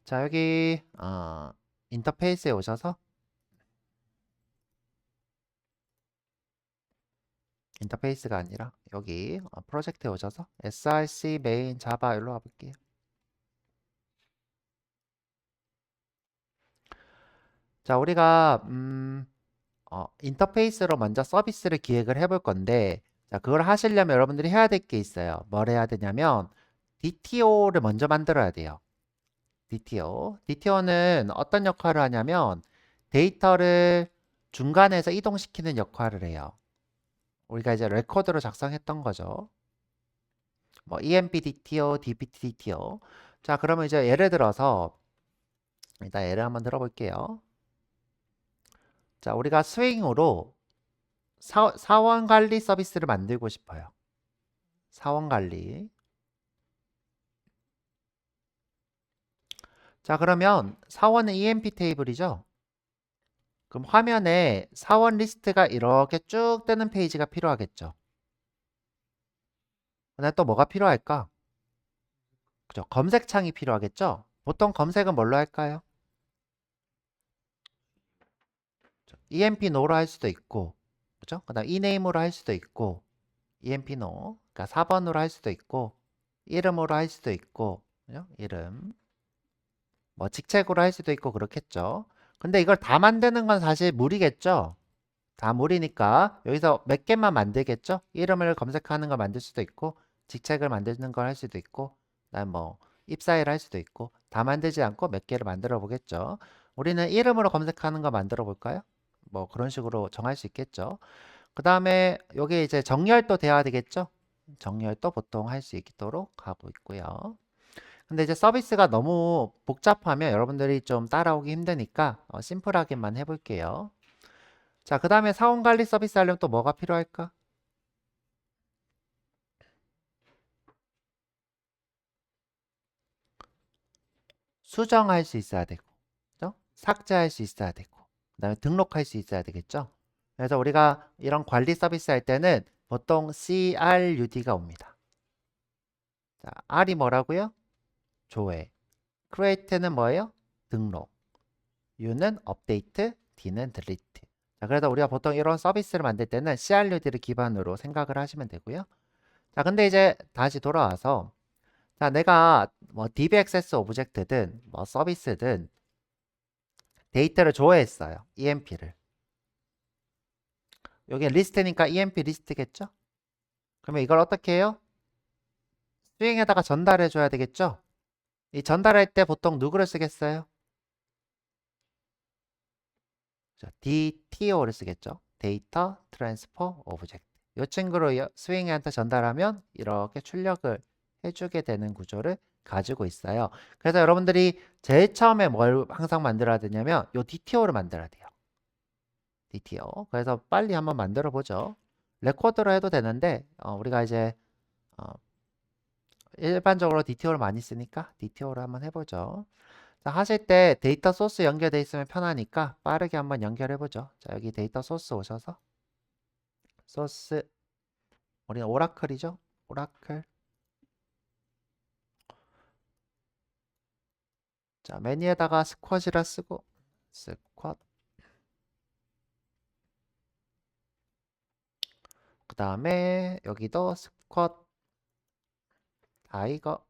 자, 여기 인터페이스에 오셔서 인터페이스가 아니라 여기 프로젝트에 오셔서 src 메인 자바 일로 와볼게요. 자, 우리가 인터페이스로 먼저 서비스를 기획을 해볼 건데, 자, 그걸 하시려면 여러분들이 해야 될 게 있어요. 뭘 해야 되냐면 DTO를 먼저 만들어야 돼요. DTO. DTO는 어떤 역할을 하냐면 데이터를 중간에서 이동시키는 역할을 해요. 우리가 이제 레코드로 작성했던 거죠. 뭐 EMP DTO, DPT DTO. 자, 그러면 이제 예를 들어서 일단 예를 한번 들어볼게요. 자, 우리가 스윙으로 사원 관리 서비스를 만들고 싶어요. 사원 관리. 자, 그러면 사원은 EMP 테이블이죠. 그럼 화면에 사원 리스트가 이렇게 쭉 뜨는 페이지가 필요하겠죠. 근데 또 뭐가 필요할까? 그죠? 검색창이 필요하겠죠? 보통 검색은 뭘로 할까요? EMP no로 할 수도 있고, 그죠? 그 다음 eName으로 할 수도 있고, EMP no, 그러니까 4번으로 할 수도 있고, 이름으로 할 수도 있고, 그죠? 이름. 뭐 직책으로 할 수도 있고 그렇겠죠. 근데 이걸 다 만드는 건 사실 무리겠죠. 다 무리니까 여기서 몇 개만 만들겠죠. 이름을 검색하는 걸 만들 수도 있고 직책을 만드는 걸 할 수도 있고 그다음 뭐 입사일 할 수도 있고 다 만들지 않고 몇 개를 만들어 보겠죠. 우리는 이름으로 검색하는 거 만들어 볼까요? 뭐 그런 식으로 정할 수 있겠죠. 그 다음에 여기 이제 정렬도 돼야 되겠죠. 정렬도 보통 할 수 있도록 하고 있고요. 근데 이제 서비스가 너무 복잡하면 여러분들이 좀 따라오기 힘드니까 심플하게만 해볼게요. 자, 그 다음에 사원 관리 서비스 하려면 또 뭐가 필요할까? 수정할 수 있어야 되고, 그죠? 삭제할 수 있어야 되고, 그다음에 등록할 수 있어야 되겠죠? 그래서 우리가 이런 관리 서비스 할 때는 보통 CRUD가 옵니다. 자, R이 뭐라고요? 조회. create는 뭐예요? 등록. U는 업데이트, D는 delete. 자, 그래서 우리가 보통 이런 서비스를 만들 때는 CRUD를 기반으로 생각을 하시면 되고요. 자, 근데 이제 다시 돌아와서 자, 내가 뭐 DB 액세스 오브젝트든 뭐 서비스든 데이터를 조회했어요. EMP를. 여기 리스트니까 EMP 리스트겠죠? 그러면 이걸 어떻게 해요? 스윙에다가 전달해 줘야 되겠죠? 이 전달할 때 보통 누구를 쓰겠어요? DTO를 쓰겠죠. 데이터 트랜스퍼 오브젝트. 이 친구를 스윙한테 전달하면 이렇게 출력을 해주게 되는 구조를 가지고 있어요. 그래서 여러분들이 제일 처음에 뭘 항상 만들어야 되냐면 이 DTO를 만들어야 돼요. DTO. 그래서 빨리 한번 만들어 보죠. 레코더로 해도 되는데 우리가 이제 어, 일반적으로 DTO를 많이 쓰니까 DTO를 한번 해보죠. 자, 하실 때 데이터 소스 연결돼 있으면 편하니까 빠르게 한번 연결해 보죠. 자, 여기 데이터 소스 오셔서 소스 우리는 오라클이죠. 오라클. 자, 메뉴에다가 스쿼시라 쓰고 스쿼트. 그 다음에 여기도 스쿼트 타이거.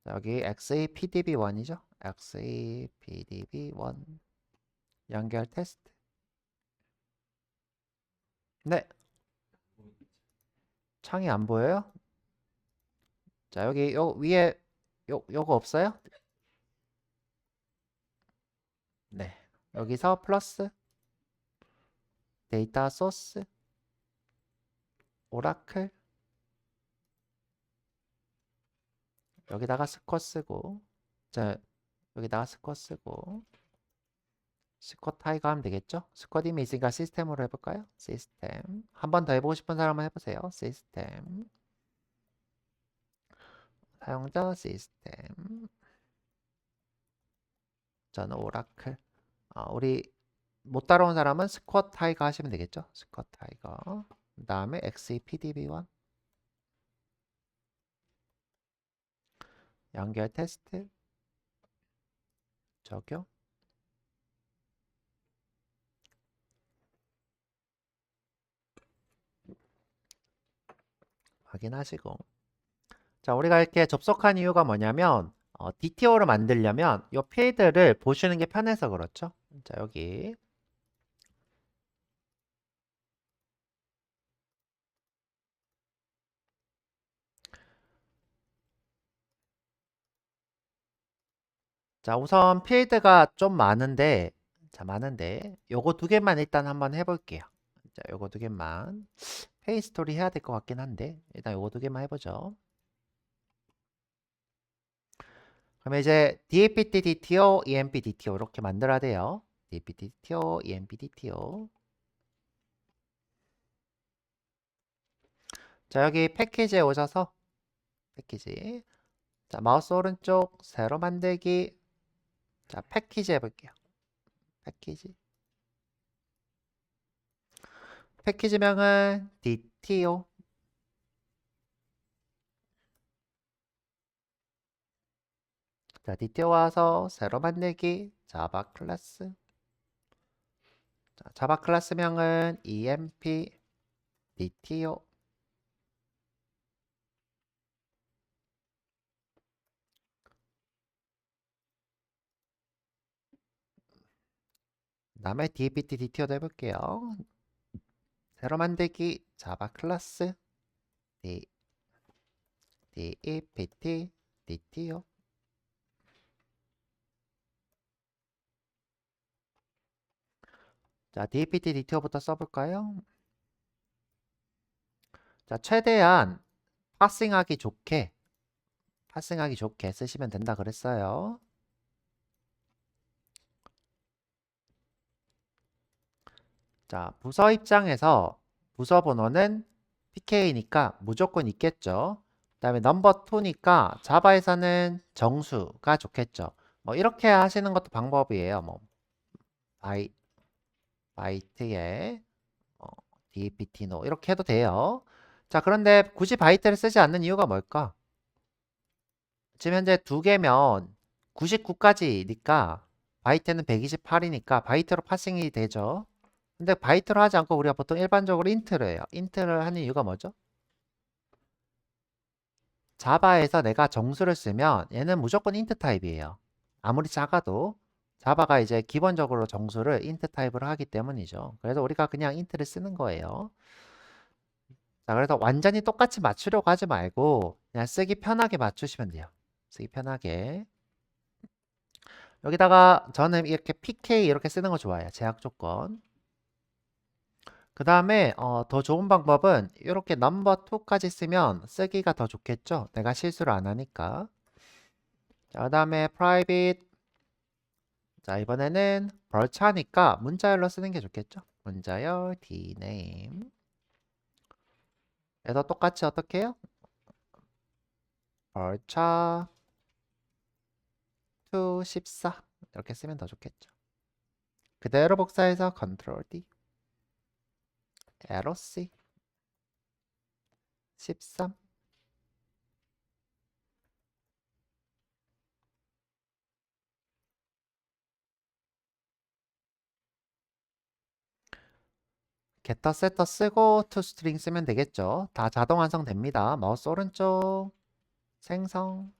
자, 여기 XAPDB1이죠. XAPDB1 연결 테스트. 네, 창이 안 보여요? 자, 여기 요 위에 요거 없어요? 네. 여기서 플러스 데이터 소스 오라클 여기다가 스쿼 쓰고 자, 여기다가 스쿼 쓰고 스쿼 타이거 하면 되겠죠? 스쿼드 이미지가 시스템으로 해볼까요? 시스템 한 번 더 해보고 싶은 사람은 해보세요. 시스템 사용자 시스템 저는 오라클 우리 못 따라온 사람은 스쿼 타이거 하시면 되겠죠? 스쿼 타이거 그 다음에 XEPDB1 연결 테스트 적용. 확인하시고. 자, 우리가 이렇게 접속한 이유가 뭐냐면 DTO를 만들려면 이 필드를 보시는 게 편해서 그렇죠. 자, 여기 자, 우선 필드가 좀 많은데, 자, 많은데, 요거 두 개만 일단 한번 해볼게요. 자, 요거 두 개만. 페이스토리 해야 될 것 같긴 한데, 일단 요거 두 개만 해보죠. 그러면 이제 DAPT DTO, EMP DTO 이렇게 만들어야 돼요. DAPT DTO, EMP DTO. 자, 여기 패키지에 오셔서, 패키지. 자, 마우스 오른쪽, 새로 만들기. 자, 패키지 해볼게요. 패키지. 패키지명은 DTO. 자, DTO 와서 새로 만들기. 자바 클래스. 자, 자바 클래스명은 EMP DTO. 다음에 DAPT DTO도 해볼게요. 새로 만들기. 자바 클래스. DAPT DTO. 자, DAPT DTO부터 써볼까요? 자, 최대한 파싱하기 좋게 쓰시면 된다 그랬어요. 자, 부서 입장에서 부서 번호는 PK니까 무조건 있겠죠. 그 다음에 넘버 2니까 자바에서는 정수가 좋겠죠. 뭐 이렇게 하시는 것도 방법이에요. 뭐 바이트에 DAPT no 이렇게 해도 돼요. 자, 그런데 굳이 바이트를 쓰지 않는 이유가 뭘까? 지금 현재 두 개면 99까지니까 바이트는 128이니까 바이트로 파싱이 되죠. 근데 바이트로 하지 않고 우리가 보통 일반적으로 인트를 해요. 인트를 하는 이유가 뭐죠? 자바에서 내가 정수를 쓰면 얘는 무조건 인트 타입이에요. 아무리 작아도 자바가 이제 기본적으로 정수를 인트 타입으로 하기 때문이죠. 그래서 우리가 그냥 인트를 쓰는 거예요. 자, 그래서 완전히 똑같이 맞추려고 하지 말고 그냥 쓰기 편하게 맞추시면 돼요. 쓰기 편하게. 여기다가 저는 이렇게 PK 이렇게 쓰는 거 좋아해요. 제약 조건. 그 다음에 더 좋은 방법은 이렇게 넘버 2까지 쓰면 쓰기가 더 좋겠죠. 내가 실수를 안 하니까. 자, 그 다음에 private. 자, 이번에는 벌차니까 문자열로 쓰는 게 좋겠죠. 문자열 dname. 그래서 똑같이 어떻게 해요? 벌차 to 14 이렇게 쓰면 더 좋겠죠. 그대로 복사해서 Ctrl D, Arrow C, 13. getter setter 쓰고 toString 쓰면 되겠죠. 다 자동 완성됩니다. 마우스 오른쪽 생성.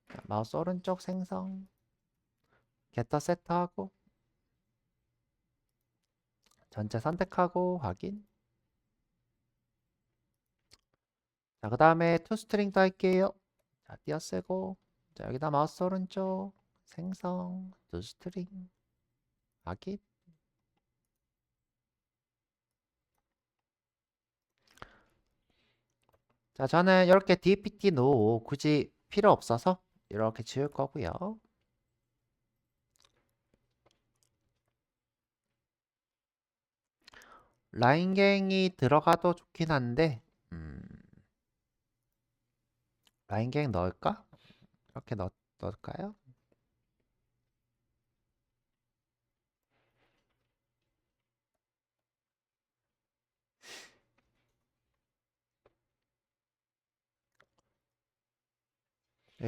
자, 마우스 오른쪽 생성. getter setter하고 전체 선택하고 확인. 자, 그 다음에 toString도 할게요. 자, 띄어쓰고. 자, 여기다 마우스 오른쪽 생성 toString 확인. 자, 저는 이렇게 DPT no 굳이 필요 없어서 이렇게 지울 거고요. 라인갱이 들어가도 좋긴 한데 라인갱 넣을까? 이렇게 넣을까요?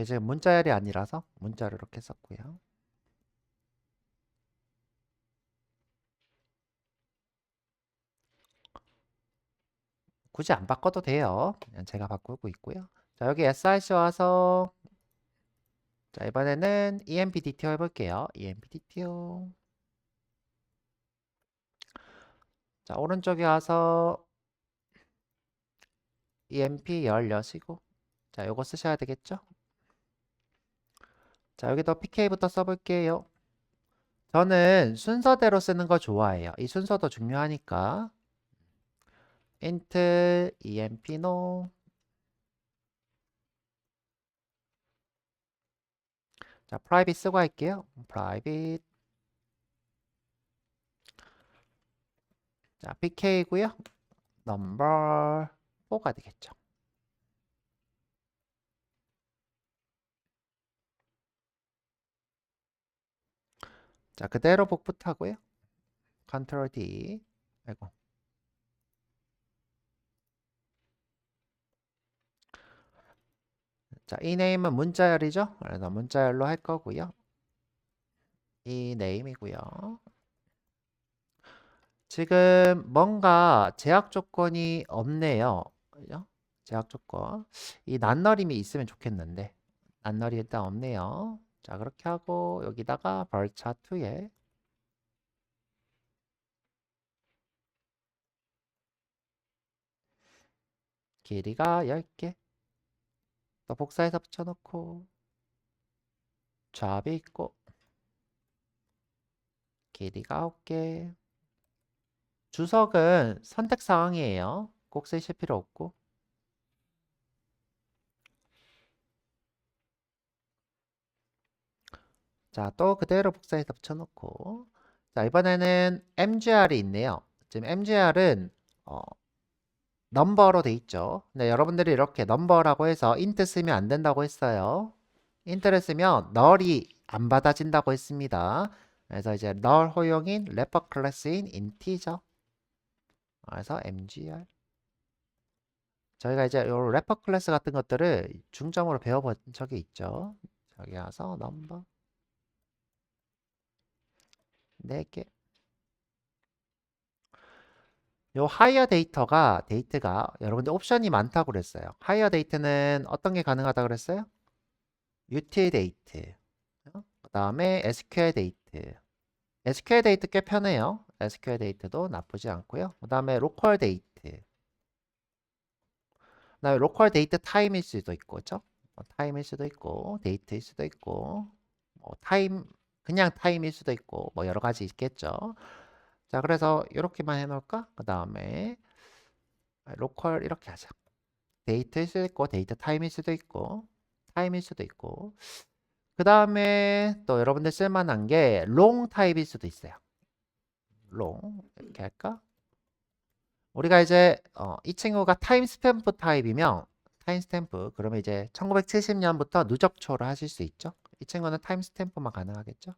이제 문자열이 아니라서 문자를 이렇게 썼고요. 굳이 안 바꿔도 돼요. 그냥 제가 바꾸고 있고요. 자, 여기 SRC 와서 자, 이번에는 EMPDTO 해볼게요. EMPDTO. 자, 오른쪽에 와서 EMP 열 여시고 자, 요거 쓰셔야 되겠죠? 자, 여기도 PK부터 써볼게요. 저는 순서대로 쓰는 거 좋아해요. 이 순서도 중요하니까. int emp no. 자, private 쓰고 할게요. private. 자, PK고요. number 4가 되겠죠. 자, 그대로 복붙하고요. Ctrl D. 아이고. 자, 이 네임은 문자열이죠. 그래서 문자열로 할 거고요. 이 네임이고요. 지금 뭔가 제약 조건이 없네요. 그죠? 제약 조건. 이 낱너림이 있으면 좋겠는데 낱너리 일단 없네요. 자, 그렇게 하고 여기다가 벌차2에 길이가 10개. 또 복사해서 붙여놓고 좌비 있고 길이가 9개. 주석은 선택 사항이에요. 꼭 쓰실 필요 없고. 자, 또 그대로 복사해서 붙여놓고 자, 이번에는 MGR이 있네요. 지금 MGR은 넘버로 돼 있죠. 근데 여러분들이 이렇게 넘버라고 해서 int 쓰면 안 된다고 했어요. int를 쓰면 null이 안 받아진다고 했습니다. 그래서 이제 null 호용인 wrapper class인 integer. 그래서 mgr. 저희가 이제 요 wrapper class 같은 것들을 중점으로 배워본 적이 있죠. 저기 와서 number 4개. 요 하이어 데이터가 여러분들 옵션이 많다고 그랬어요. 하이어 데이터는 어떤 게 가능하다고 그랬어요? util 데이트. 그 다음에 SQL 데이트. SQL 데이트 꽤 편해요. SQL 데이트도 나쁘지 않고요. 그 다음에 로컬 데이트. 그 다음에 로컬 데이트 타임일 수도 있고, 그죠? 타임일 수도 있고, 데이트일 수도 있고, 그냥 타임일 수도 있고, 뭐 여러 가지 있겠죠. 자, 그래서 이렇게만 해놓을까? 그 다음에 로컬 이렇게 하자. 데이트일 수도 있고, 데이트 타임일 수도 있고, 타임일 수도 있고. 그 다음에 또 여러분들 쓸만한 게 롱 타입일 수도 있어요. 롱 이렇게 할까? 우리가 이제 이 친구가 타임스탬프 타입이면 타임스탬프 그러면 이제 1970년부터 누적초를 하실 수 있죠. 이 친구는 타임스탬프만 가능하겠죠.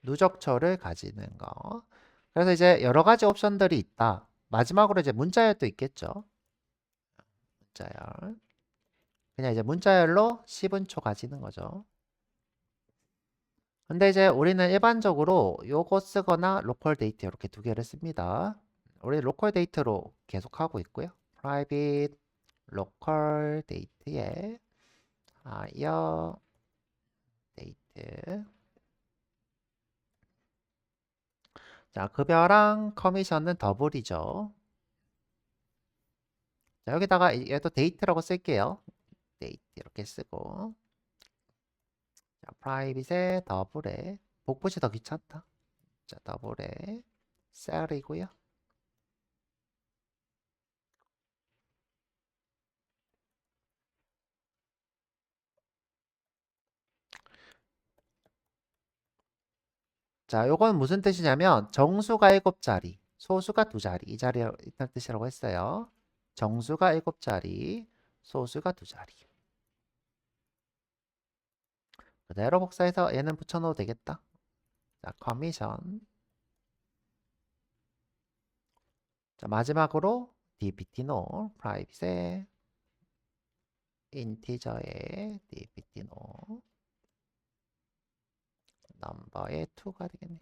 누적초를 가지는 거. 그래서 이제 여러 가지 옵션들이 있다. 마지막으로 이제 문자열도 있겠죠. 문자열. 그냥 이제 문자열로 10은 초 가지는 거죠. 근데 이제 우리는 일반적으로 요거 쓰거나 로컬 데이트 이렇게 두 개를 씁니다. 우리 로컬 데이트로 계속 하고 있고요. private 로컬 데이트에 higher 데이트. 자, 급여랑 커미션은 더블이죠. 자, 여기다가 얘도 데이트라고 쓸게요. 데이트 이렇게 쓰고. 자, private에 더블에 복붙이 더 귀찮다. 자, 더블에 셀이고요. 자, 요건 무슨 뜻이냐면 정수가 7자리, 소수가 2자리 이 자리 이런 뜻이라고 했어요. 정수가 7자리, 소수가 2자리. 그대로 복사해서 얘는 붙여넣어도 되겠다. 자, 커미션. 자, 마지막으로 dpt no, 프라이빗에 인티저의 dpt no 넘버의 2가 되겠네요.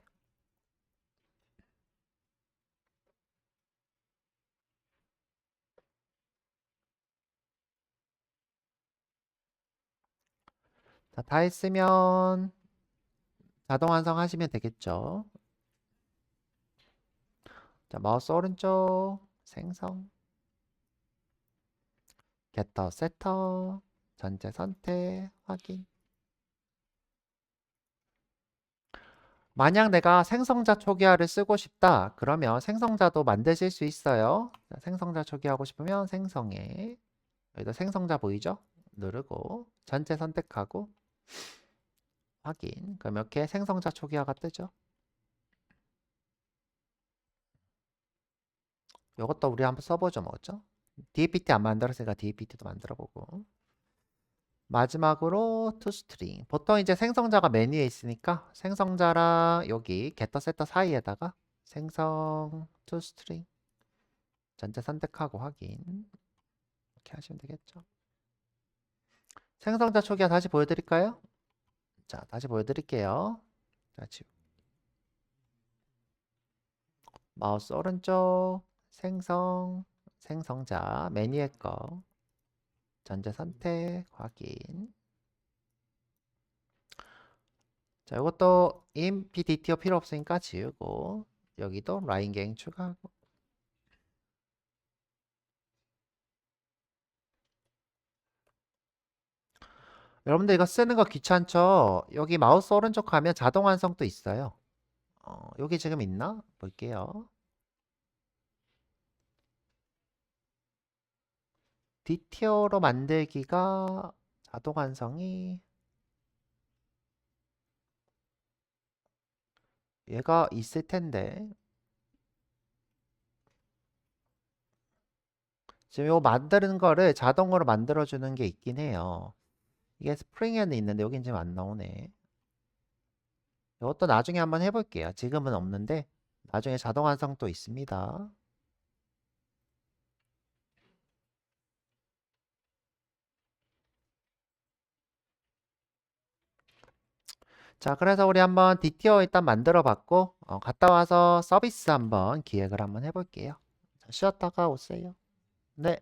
자, 다 했으면 자동 완성하시면 되겠죠. 자, 마우스 오른쪽 생성, getter, setter, 전체 선택, 확인. 만약 내가 생성자 초기화를 쓰고 싶다, 그러면 생성자도 만드실 수 있어요. 자, 생성자 초기화하고 싶으면 생성에, 여기다 생성자 보이죠? 누르고 전체 선택하고 확인. 그럼 이렇게 생성자 초기화가 뜨죠. 이것도 우리 한번 써보죠. 뭐죠? DPT 안 만들었으니까 DPT도 만들어보고. 마지막으로 toString. 보통 이제 생성자가 메뉴에 있으니까 생성자랑 여기 getter, setter 사이에다가 생성 toString 전체 선택하고 확인. 이렇게 하시면 되겠죠. 생성자 초기화 다시 보여드릴까요? 자, 다시 보여드릴게요. 자, 마우스 오른쪽 생성, 생성자 메뉴에 거 전체 선택 확인. 자, 이것도 EMP DTO 필요 없으니까 지우고 여기도 라인 갱 추가하고. 여러분들 이거 쓰는 거 귀찮죠? 여기 마우스 오른쪽 가면 자동 완성도 있어요. 여기 지금 있나? 볼게요. DTO로 만들기가 자동 완성이 얘가 있을 텐데 지금 이거 만드는 거를 자동으로 만들어 주는 게 있긴 해요. 이게 스프링에는 있는데 여긴 지금 안 나오네. 이것도 나중에 한번 해볼게요. 지금은 없는데 나중에 자동 완성도 있습니다. 자, 그래서 우리 한번 DTO 일단 만들어 봤고 갔다 와서 서비스 한번 기획을 한번 해볼게요. 자, 쉬었다가 오세요. 네.